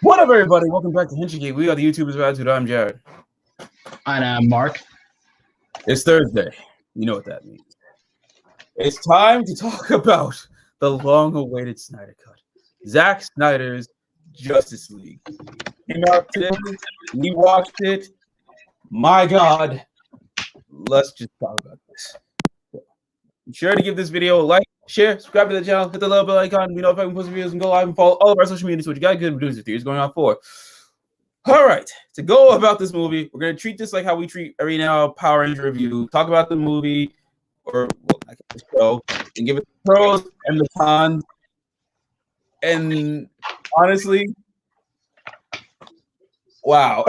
What up, everybody? Welcome back to Hinchigate. We are the YouTubers of Attitude. I'm Jared. And Mark. It's Thursday. You know what that means. It's time to talk about the long-awaited Snyder Cut. Zack Snyder's Justice League. Came out today. We watched it. My God. Let's just talk about this. Be sure to give this video a like, share, subscribe to the channel, hit the little bell icon. We know if I can post videos and go live and follow all of our social media. So what you got good producer theories going on for. All right, to go about this movie, we're gonna treat this like how we treat every now Power Ranger review. Talk about the movie or the show and give it the pros and the cons. And honestly, wow.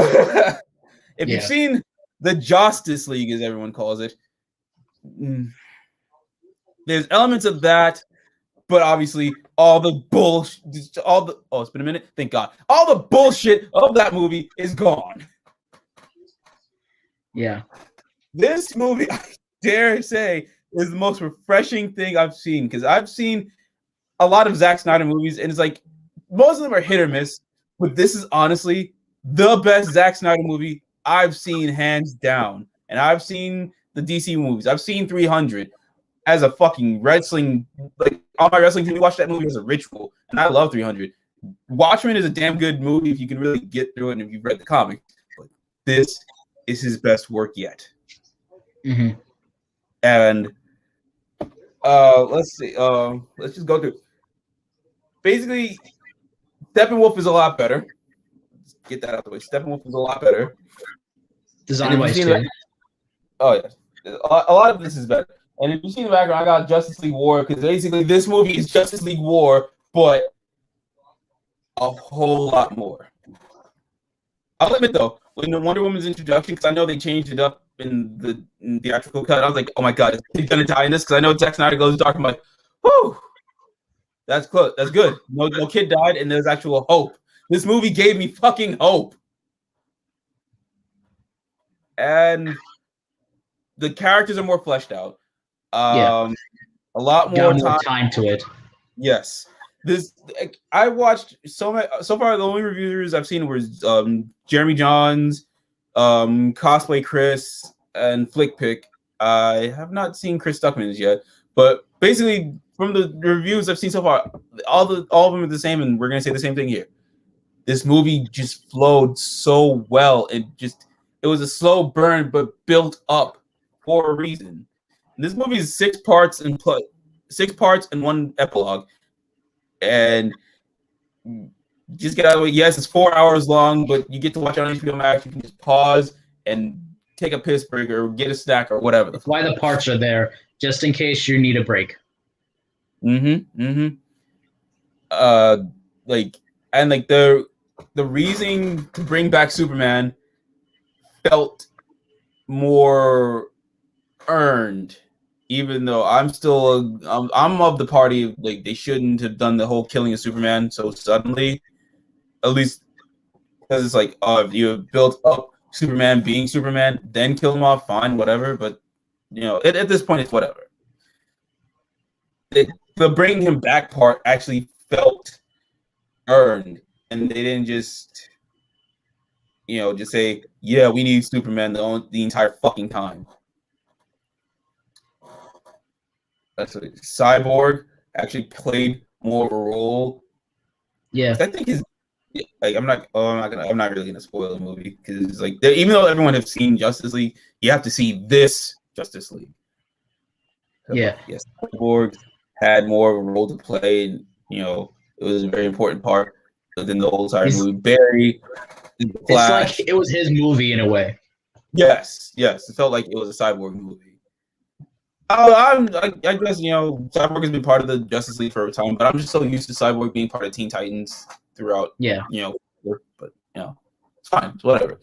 If you've seen the Justice League, as everyone calls it, there's elements of that, but obviously all the bullshit, it's been a minute, thank God. All the bullshit of that movie is gone. Yeah. This movie, I dare say, is the most refreshing thing I've seen, because I've seen a lot of Zack Snyder movies, and it's like, most of them are hit or miss, but this is honestly the best Zack Snyder movie I've seen, hands down. And I've seen the DC movies. I've seen 300 as a fucking wrestling, like, on my wrestling team, we watch that movie as a ritual, and I love 300. Watchmen is a damn good movie if you can really get through it and if you've read the comic, but this is his best work yet. Mm-hmm. And let's see, let's just go through. Basically, Steppenwolf is a lot better. Let's get that out of the way. Steppenwolf is a lot better. Design-wise, too. Oh, yeah. A lot of this is better. And if you see the background, I got Justice League War, because basically this movie is Justice League War, but a whole lot more. I'll admit, though, when the Wonder Woman's introduction, because I know they changed it up in the theatrical cut, I was like, oh my God, is he going to die in this? Because I know Zack Snyder goes dark. I'm like, whew, that's close. That's good. No kid died, and there's actual hope. This movie gave me fucking hope. And the characters are more fleshed out. A lot more time to it. Yes, I watched so far. The only reviewers I've seen were Jeremy Johns, Cosplay Chris, and Flick Pick. I have not seen Chris Stuckman's yet, but basically from the reviews I've seen so far, all of them are the same, and we're gonna say the same thing here. This movie just flowed so well. It was a slow burn, but built up for a reason. This movie is 6 parts and 1 epilogue, and just get out of the way. Yes, it's 4 hours long, but you get to watch it on HBO Max. You can just pause and take a piss break or get a snack or whatever. That's why the parts are there, just in case you need a break. The reason to bring back Superman felt more earned. Even though I'm still, I'm of the party, like, they shouldn't have done the whole killing of Superman so suddenly. At least because it's like, if you have built up Superman being Superman, then kill him off, fine, whatever. But, you know, at this point, it's whatever. The bringing him back part actually felt earned. And they didn't just, just say, yeah, we need Superman the entire fucking time. That's what Cyborg actually played more of a role. Yeah, I think I'm not really gonna spoil the movie, because like, even though everyone has seen Justice League, you have to see this Justice League. So, yes, Cyborg had more of a role to play, and it was a very important part within the whole entire movie. Barry, Flash, it's like it was his movie in a way. Yes, it felt like it was a Cyborg movie. I guess Cyborg has been part of the Justice League for a time, but I'm just so used to Cyborg being part of Teen Titans throughout. Yeah. But it's fine. It's whatever.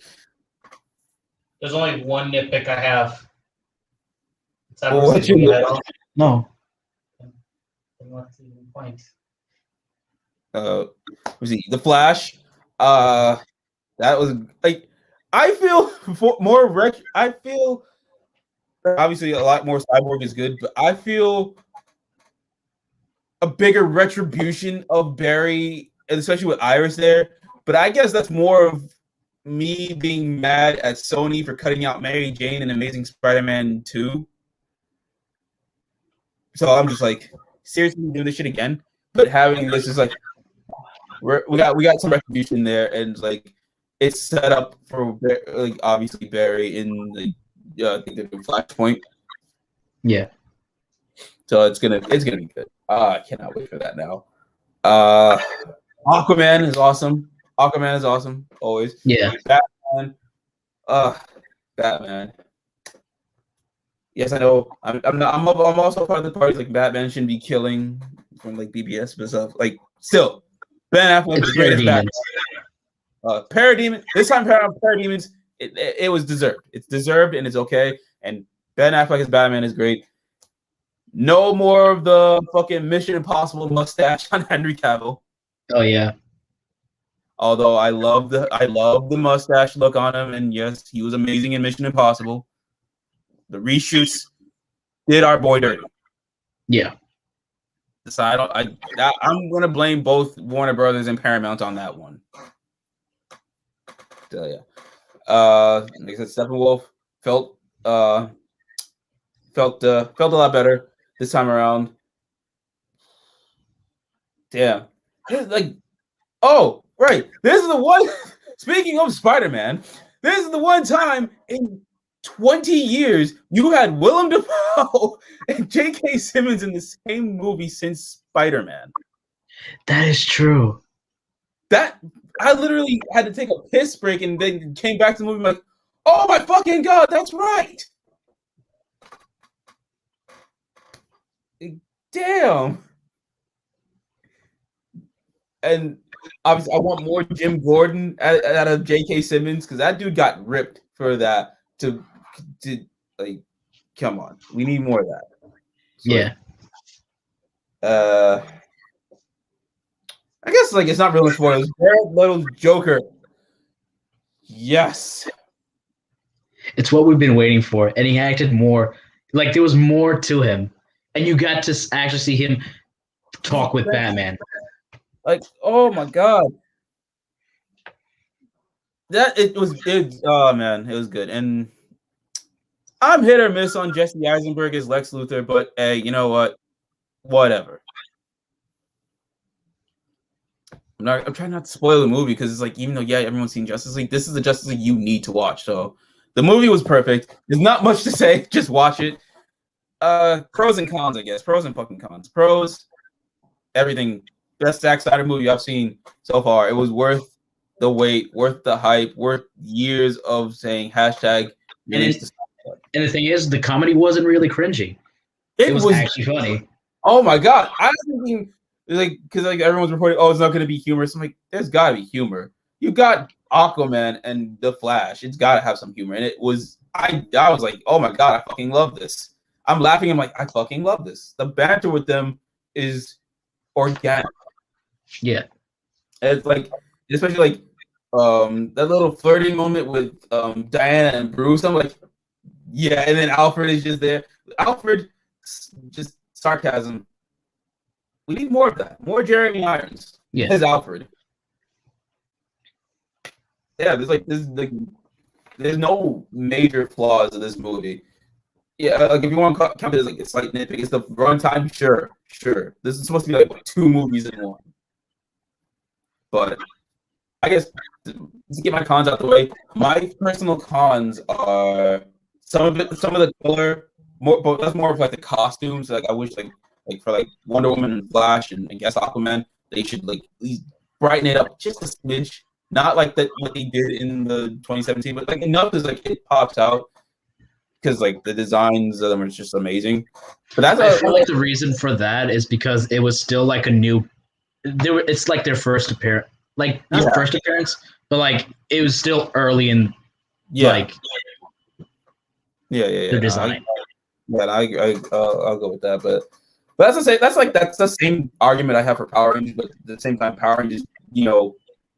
There's only one nitpick I have. What's your nitpick? No. Point. The Flash. That was like, I feel I feel. Obviously, a lot more Cyborg is good, but I feel a bigger retribution of Barry and especially with Iris there. But I guess that's more of me being mad at Sony for cutting out Mary Jane in Amazing Spider-Man 2. So I'm just like, seriously doing this shit again? But having this is like, we got some retribution there, and like it's set up for like obviously Barry in the I think the Flashpoint. Yeah. So it's gonna be good. I cannot wait for that now. Aquaman is awesome. Aquaman is awesome always. Yeah. Batman. Batman. Yes, I know. I'm also part of the party. Like Batman shouldn't be killing from like BBS but stuff. Like still, Ben Affleck is the greatest Batman. Parademon. This time, Parademons. It was deserved. It's deserved and it's okay. And Ben Affleck as Batman is great. No more of the fucking Mission Impossible mustache on Henry Cavill. Oh yeah. Although I love the mustache look on him, and yes, he was amazing in Mission Impossible. The reshoots did our boy dirty. Yeah. So I'm gonna blame both Warner Brothers and Paramount on that one. So yeah. Like I said, Steppenwolf felt a lot better this time around. Damn. Like, oh, right. This is the one. Speaking of Spider-Man, this is the one time in 20 years you had Willem Dafoe and J.K. Simmons in the same movie since Spider-Man. That is true. That I literally had to take a piss break and then came back to the movie like, oh my fucking god, that's right. Damn. And obviously, I want more Jim Gordon out of J.K. Simmons because that dude got ripped for that. To like, come on, we need more of that. So, yeah. I guess like it's not really spoilers. Jared Leto's Joker. Yes. It's what we've been waiting for, and he acted more like there was more to him, and you got to actually see him talk with Batman. Like, oh my god, oh man, it was good. And I'm hit or miss on Jesse Eisenberg as Lex Luthor, but hey, you know what? Whatever. I'm trying not to spoil the movie because it's like, even though everyone's seen Justice League, this is the Justice League you need to watch. So the movie was perfect. There's not much to say. Just watch it. Pros and cons, I guess. Pros and fucking cons. Pros, everything. Best Zack Snyder movie I've seen so far. It was worth the wait, worth the hype, worth years of saying hashtag. And the thing is, the comedy wasn't really cringy. It was actually funny. Oh my god! I was thinking because everyone's reporting, oh, it's not going to be humor. So I'm like, there's got to be humor. You got Aquaman and The Flash. It's got to have some humor. And it was I was like, oh my god, I fucking love this. I'm laughing. I'm like, I fucking love this. The banter with them is organic. Yeah. It's like, especially like that little flirting moment with Diana and Bruce. I'm like, yeah, and then Alfred is just there. Alfred, just sarcasm. We need more of that. More Jeremy Irons. Yeah. As Alfred. Yeah, there's no major flaws in this movie. Yeah, like if you want to count it as like a slight nitpick, it's the runtime. Sure. This is supposed to be like 2 movies in one. But I guess to get my cons out the way, my personal cons are some of the color, but that's more of like the costumes. Like I wish like for like Wonder Woman and Flash and I guess Aquaman, they should like at least brighten it up just a smidge. Not like that what they did in the 2017, but like enough is like it pops out because like the designs of them are just amazing. But that's I feel like the reason for that is because it was still like a new. It's like their first appearance, like not first appearance, but like it was still early in like their design. I'll go with that, but that's the same. That's the same argument I have for Power Rangers, but at the same time, Power Rangers,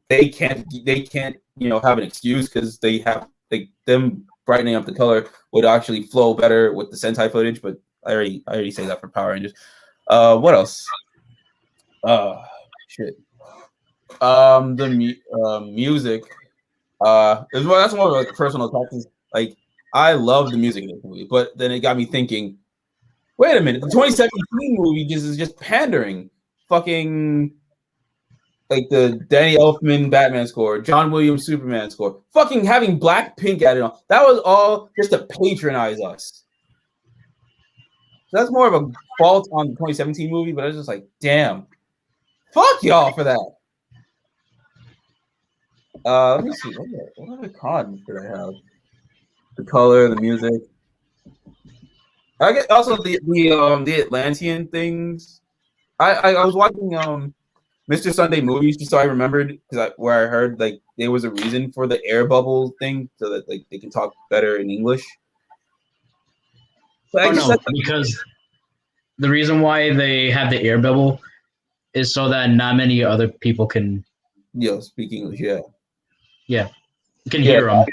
they can't have an excuse because they have them brightening up the color would actually flow better with the Sentai footage. But I already say that for Power Rangers. What else? Shit. Music. That's more of like personal practice. Like I love the music in this movie, but then it got me thinking. Wait a minute, the 2017 movie is just pandering. Fucking like the Danny Elfman Batman score, John Williams Superman score, fucking having Blackpink added on. That was all just to patronize us. So that's more of a fault on the 2017 movie, but I was just like, damn, fuck y'all for that. Let me see. What other cons did I have? The color, the music. I get also the Atlantean things. I was watching Mr. Sunday Movies just so I remembered where I heard like there was a reason for the air bubble thing so that like they can talk better in English. But no, because the reason why they have the air bubble is so that not many other people can speak English. Yeah, you can hear them.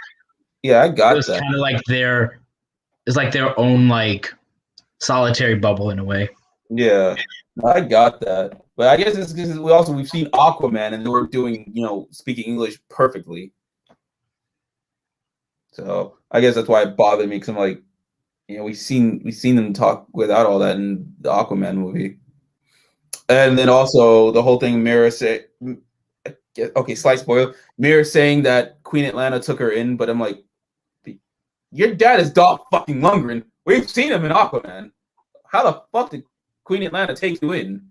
Yeah, I got it's that. Kind of like it's like their own like solitary bubble in a way. Yeah, I got that. But I guess it's because we've seen Aquaman and they were doing speaking English perfectly. So I guess that's why it bothered me because I'm like, we've seen them talk without all that in the Aquaman movie, and then also the whole thing Mira say, okay, slight spoiler, Mira saying that Queen Atlanta took her in, but I'm like, your dad is Dolph fucking Lundgren. We've seen him in Aquaman. How the fuck did Queen Atlanta take you in?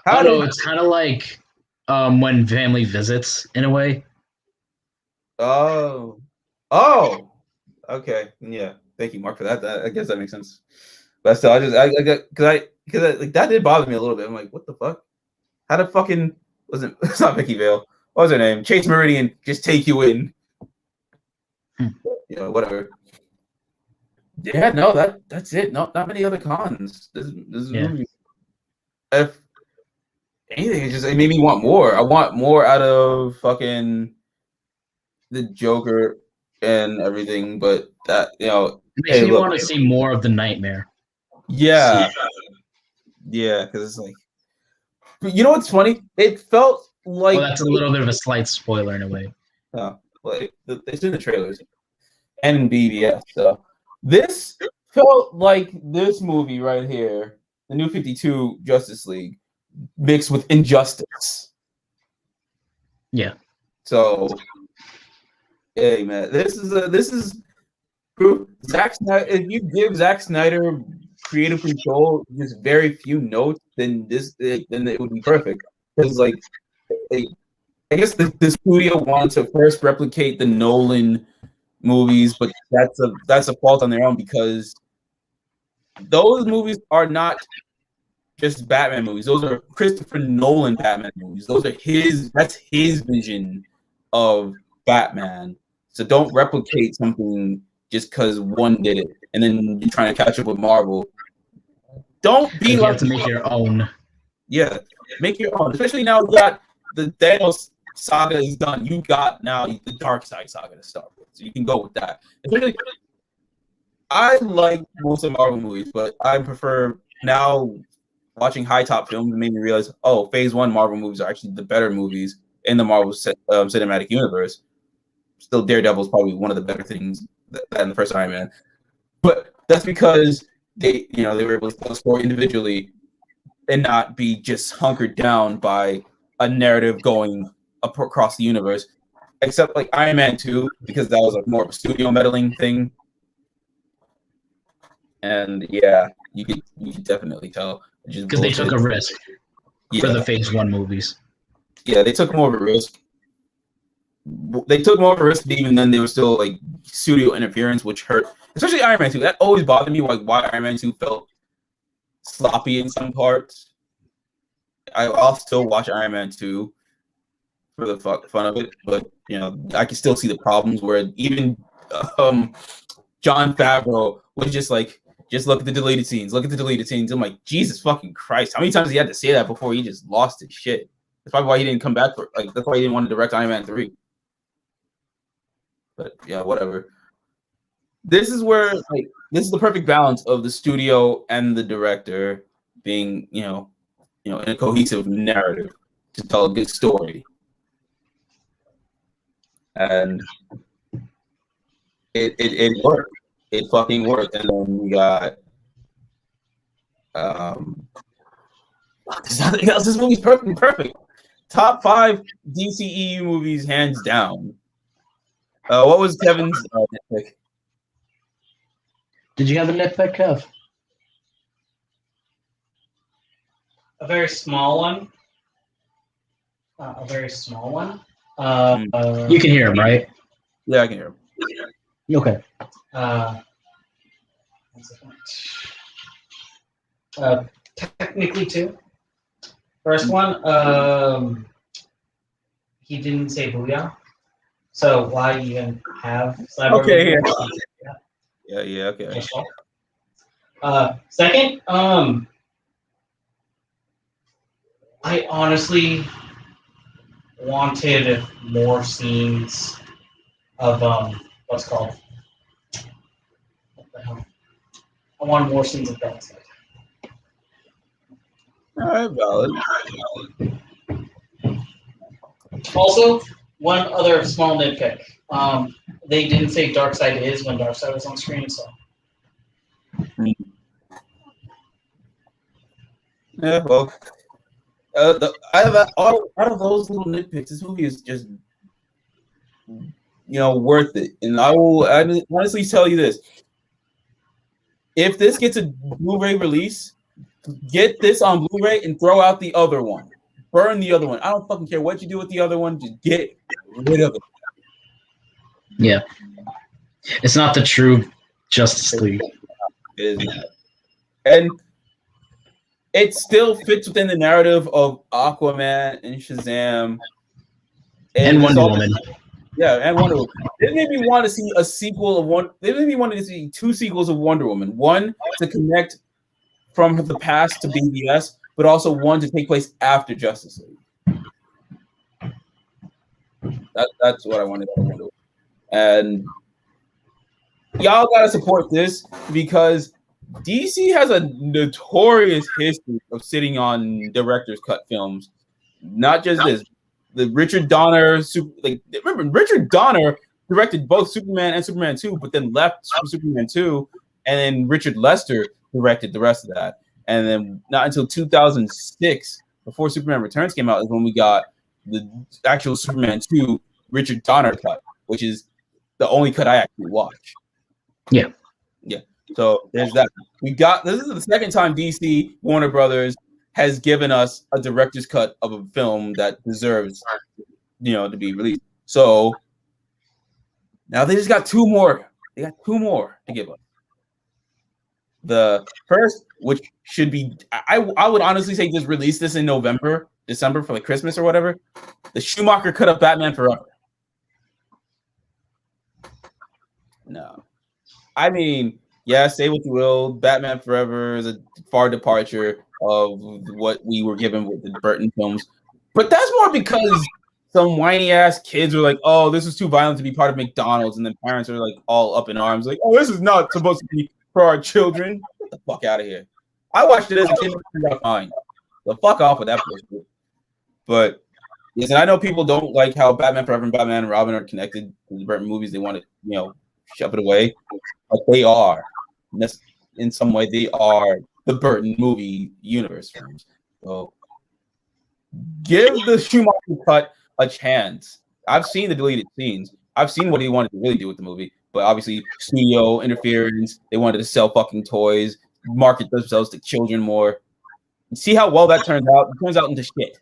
It's kind of like when family visits in a way. Oh, okay, yeah. Thank you, Mark, for that. I guess that makes sense. But still, because like that did bother me a little bit. I'm like, what the fuck? How did fucking it's not Vicky Vale? What was her name? Chase Meridian just take you in? Whatever. Yeah, no, that's it. Not many other cons. This movie. If anything, it made me want more. I want more out of fucking the Joker and everything, but that it makes me want to see more of the Nightmare. Yeah, because it's like, but you know what's funny? It felt like that's a little bit of a slight spoiler in a way. Like it's in the trailers and in BBS. So this felt like this movie right here, the New 52 Justice League, mixed with Injustice. Yeah. So, hey man, this is proof. Zack Snyder. If you give Zack Snyder creative control, just very few notes, then it would be perfect. Because like, I guess the studio wanted to first replicate the Nolan movies, but that's a fault on their own because those movies are not just Batman movies. Those are Christopher Nolan Batman movies. That's his vision of Batman. So don't replicate something just because one did it and then you're trying to catch up with Marvel. Don't be you have to make your own. Yeah, make your own. Especially now you got the Thanos saga is done. You got now the Dark Side saga to start with. So you can go with that. Especially, I like most of Marvel movies, but I prefer now watching high top films made me realize, Phase 1 Marvel movies are actually the better movies in the Marvel cinematic universe. Still, Daredevil is probably one of the better things than the first Iron Man. But that's because they were able to tell the story individually and not be just hunkered down by a narrative going up across the universe. Except like Iron Man 2, because that was more of a studio meddling thing. And yeah, you could definitely tell. Because they took a risk for the Phase 1 movies. Yeah, they took more of a risk. They took more of a risk, even then they were still like studio interference, which hurt. Especially Iron Man 2. That always bothered me, like why Iron Man 2 felt sloppy in some parts. I'll still watch Iron Man 2 for the fun of it, but I can still see the problems where even Jon Favreau was just like, just look at the deleted scenes. Look at the deleted scenes. I'm like, Jesus fucking Christ! How many times he had to say that before he just lost his shit? That's probably why he didn't come back for that's why he didn't want to direct Iron Man 3. But yeah, whatever. This is where this is the perfect balance of the studio and the director being in a cohesive narrative to tell a good story. and it worked. It fucking worked. And then we got there's nothing else. This movie's perfect. Top 5 DCEU movies, hands down. What was Kevin's nitpick? Did you have a nitpick, Kev? A very small one. A very small one. You can hear him, right? Yeah, I can hear him. Okay. Technically, two. First one, he didn't say booyah. So why even have cyborg? Okay, yeah, okay. Second, I honestly wanted more scenes of what's called. What the hell? I wanted more scenes of Darkseid. All right, valid. Also, one other small nitpick. They didn't say Darkseid is when Darkseid was on screen, so. Yeah, well, out of those little nitpicks, this movie is just, worth it. And I honestly tell you this: if this gets a Blu-ray release, get this on Blu-ray and throw out the other one. Burn the other one. I don't fucking care what you do with the other one. Just get rid of it. Yeah. It's not the true Justice League. It is not. And it still fits within the narrative of Aquaman and Shazam. And Wonder Woman. Yeah, and Wonder Woman. They made me want to see a sequel of one. They made me want to see 2 sequels of Wonder Woman. One to connect from the past to BVS, but also one to take place after Justice League. That's what I wanted to do. And y'all gotta support this because DC has a notorious history of sitting on director's cut films. Not just this. The Richard Donner, remember Richard Donner directed both Superman and Superman 2, but then left Superman 2, and then Richard Lester directed the rest of that. And then not until 2006, before Superman Returns came out, is when we got the actual Superman 2 Richard Donner cut, which is the only cut I actually watch. Yeah. So there's that. This is the second time DC Warner Brothers has given us a director's cut of a film that deserves, to be released. So now they just got 2 more. They got 2 more to give us. The first, which should be, I would honestly say just release this in December for Christmas or whatever. The Schumacher cut of Batman Forever. No. I mean, yeah, say what you will. Batman Forever is a far departure of what we were given with the Burton films. But that's more because some whiny ass kids were like, oh, this is too violent to be part of McDonald's. And then parents are like all up in arms, like, oh, this is not supposed to be for our children. Get the fuck out of here. I watched it as a kid and turned out fine. So fuck off with that bullshit. But yes, and I know people don't like how Batman Forever and Batman and Robin are connected to the Burton movies. They want to, shove it away. But they are. In some way, they are the Burton movie universe films. So give the Schumacher cut a chance. I've seen the deleted scenes. I've seen what he wanted to really do with the movie. But obviously, studio interference. They wanted to sell fucking toys, market themselves to children more. See how well that turns out? It turns out into shit.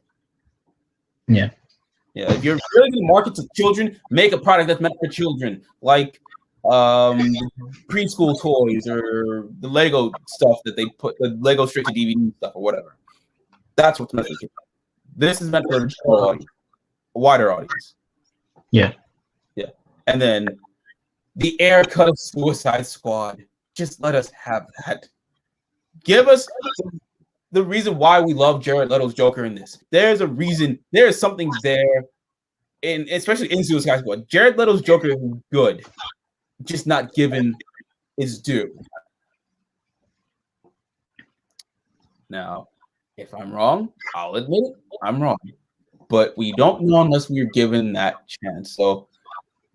Yeah. Yeah. If you're really going to market to children, make a product that's meant for children, like preschool toys or the Lego stuff that they put, the Lego straight to DVD stuff or whatever. That's what's meant for kids. This is meant for a wider audience. Yeah. Yeah. And then the air cut of Suicide Squad. Just let us have that. Give us the reason why we love Jared Leto's Joker in this. There's a reason. There is something there, especially in Suicide Squad. Jared Leto's Joker is good, just not given its due. Now, if I'm wrong, I'll admit it. I'm wrong. But we don't know unless we're given that chance. So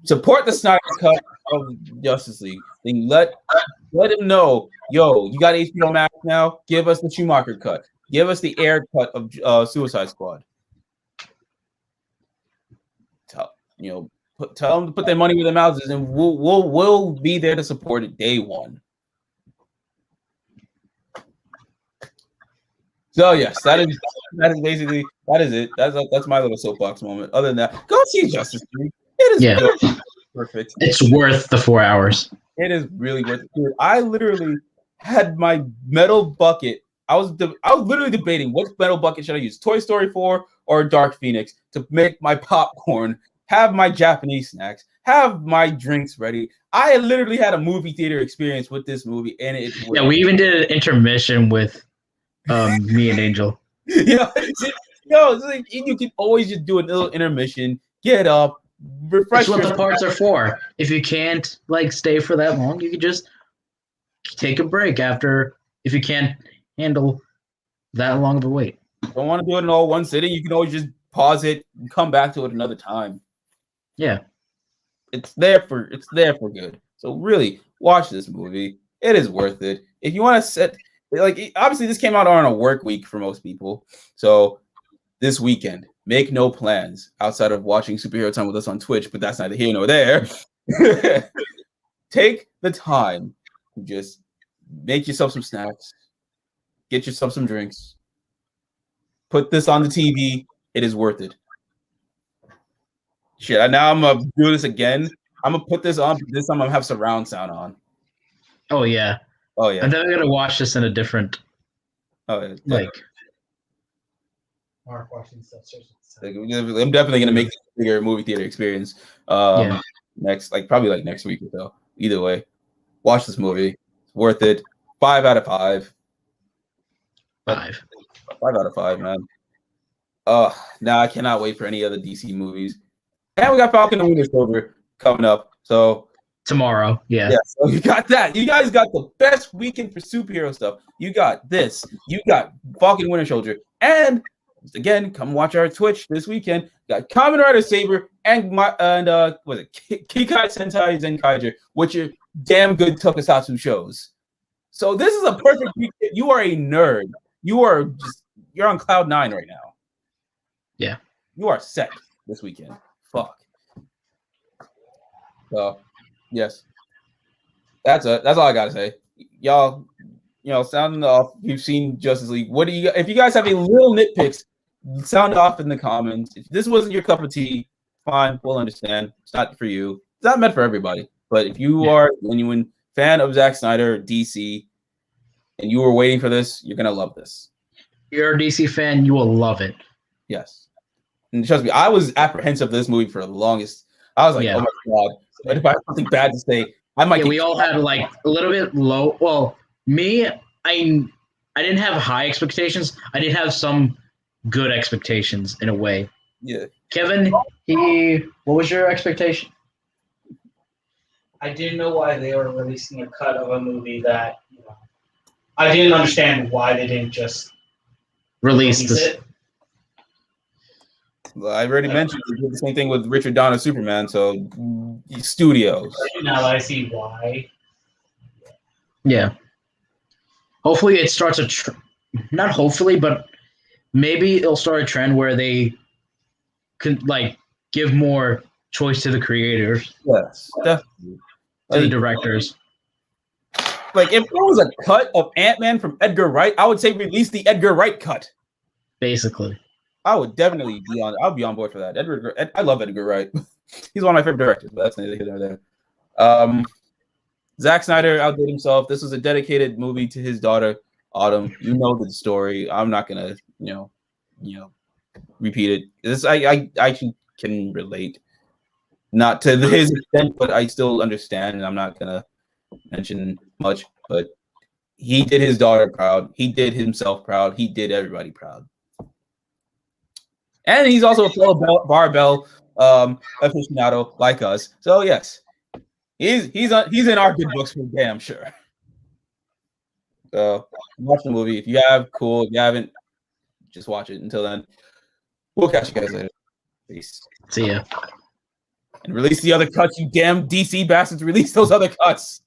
support the Snyder cut of Justice League. Then let him know, yo, you got HBO Max now. Give us the Schumacher cut. Give us the air cut of Suicide Squad. Tell them to put their money where their mouths is, and we'll be there to support it day one. So yes, that is basically it. That's my little soapbox moment. Other than that, go see Justice League. It is good. Perfect. It's worth the 4 hours. It is really worth it. Dude, I literally had my metal bucket. I was literally debating what metal bucket should I use, Toy Story 4 or Dark Phoenix, to make my popcorn, have my Japanese snacks, have my drinks ready. I literally had a movie theater experience with this movie, and it was, we even did an intermission with me and Angel. It's like you can always just do a little intermission, get up, refresh. That's what the parts are for. If you can't stay for that long, you can just take a break after. If you can't handle that long of a wait, don't want to do it in all one sitting, you can always just pause it and come back to it another time. Yeah, it's there for good. So really, watch this movie. It is worth it. If you want to set obviously this came out on a work week for most people, so this weekend, make no plans outside of watching Superhero Time with us on Twitch, but that's neither here nor there. Take the time to just make yourself some snacks, get yourself some drinks, put this on the TV. It is worth it. Shit, now I'm gonna do this again. I'm gonna put this on. This time I'm gonna have surround sound on. Oh yeah. And then I'm gonna watch this in a different. Oh yeah. Mark watching stuff. I'm definitely gonna make a bigger movie theater experience. Next, probably next week or so. Either way, watch this movie. It's worth it. 5 out of 5. 5 out of 5, man. Now I cannot wait for any other DC movies. And we got Falcon and Winter Soldier coming up. So tomorrow, yeah. So you got that. You guys got the best weekend for superhero stuff. You got this. You got Falcon and Winter Soldier, and again, come watch our Twitch this weekend. Got Kamen Rider Saber and Kikai Sentai Zenkaiger, which are damn good tokusatsu shows. So this is a perfect weekend. You are a nerd. You're on cloud 9 right now. Yeah. You are set this weekend. Fuck. So yes. That's all I gotta say. Y'all, sounding off. You've seen Justice League. What do you? If you guys have any little nitpicks, sound off in the comments. If this wasn't your cup of tea, fine, we'll understand. It's not for you. It's not meant for everybody. But if you are a genuine fan of Zack Snyder, DC, and you were waiting for this, you're gonna love this. You're a DC fan, you will love it. Yes. And trust me, I was apprehensive of this movie for the longest. I was like, oh my god. But if I have something bad to say, I might. We all had a little bit low. Well, me, I didn't have high expectations. I did have some good expectations in a way. Yeah. Kevin, what was your expectation? I didn't know why they were releasing a cut of a movie that I didn't understand why they didn't just release it. Well, I've already mentioned we did the same thing with Richard Donner Superman, so studios. Now I see why. Yeah. Hopefully it starts not hopefully, but maybe it'll start a trend where they can give more choice to the creators. Yes, definitely. To the directors. If there was a cut of Ant-Man from Edgar Wright, I would say release the Edgar Wright cut. Basically. I would definitely be on. I'll be on board for that. I love Edgar Wright. He's one of my favorite directors, but that's neither here nor there. Zack Snyder outdid himself. This was a dedicated movie to his daughter, Autumn. You know the story. I'm not gonna, repeat it. This I actually can relate, not to his extent, but I still understand, and I'm not gonna mention much. But he did his daughter proud. He did himself proud. He did everybody proud. And he's also a fellow barbell aficionado like us. So yes, he's in our good books for damn sure. So watch the movie. If you have, cool. If you haven't, just watch it. Until then, we'll catch you guys later. Peace. See ya. And release the other cuts, you damn DC bastards. Release those other cuts.